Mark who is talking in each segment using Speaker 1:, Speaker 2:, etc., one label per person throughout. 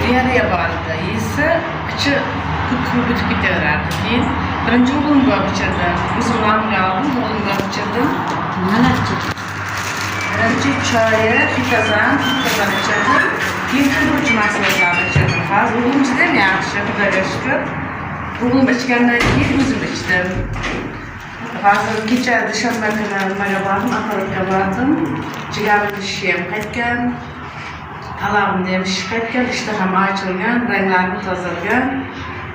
Speaker 1: Diğer yabancı ise içi kutu bitkilerdi. Birinci oğlum var biçirdim. Uzunlam kaldım, oğlum var biçirdim. Birinci çayı bir kazan içirdim. İkinci masaya içirdim. Fazla oğlum içirdim ya, şurada yaşıyor. Oğlum içkenden iyi üzüm içtim. Fazla gece dışarıda kanalına vardım, aparatga vardım. Cigarı dişiyem qaytgan. Talamım demiş qaytgan, ishtaham ochilgan, ranglarim tozalgan.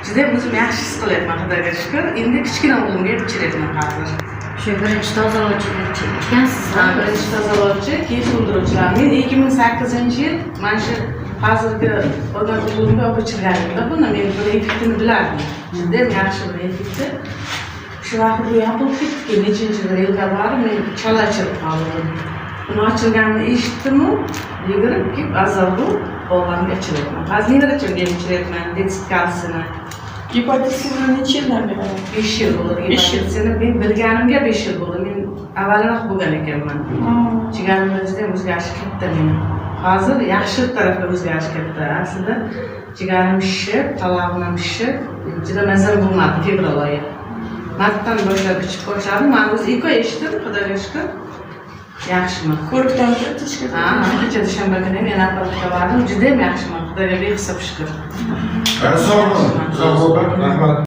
Speaker 1: Juda o'zim yaxshi his qilyapman, Xudoga shukr. Endi kichkina o'g'limga ichiryapman hozir.
Speaker 2: Shu birinchi tozalovchiga ichgansiz.
Speaker 1: Ha, birinchi tozalovchi, keyin so'ndiruvchilar. Men 2008-yil mana shu hozirgi o'g'il o'g'limga olib ichirganimda buni men buni effektini bilardim. Juda yaxshi bir effekti. Shu vaqt bu yopilib ketdi, nechinchi yilga borib men chala ichirib qoldim. Buni ochilganini eshitdim-u, yugurib kelib azalbu o'g'limga ichiryapman. Hozirgacha men ichiryapman detskasini.
Speaker 3: Gepatitni necha yildan beri?
Speaker 1: 5 yil bo'ldi. 5 yil. Seni men bilganimga 5 yil bo'ldi. Men avvalroq bo'lgan ekanman. Jigarimizda o'zgarish katta meni. Hozir yaxshi tarafga o'zgarish katta. Aslida jigarim shishib, talog'im shishib, juda mazam bo'lmadi fevral oyi. Martdan boshlab ichib boshladim. Men o'zi 2 oy ichdim, Xudoga shukr. Yaxshiman.
Speaker 3: Ko'rikdan o'tishga.
Speaker 1: Ha, kecha dushanba kuni men aparatga bordim. Juda ham yaxshiman. Xudoga behisob shukr.
Speaker 4: Sog' bo'ling. Rahmat.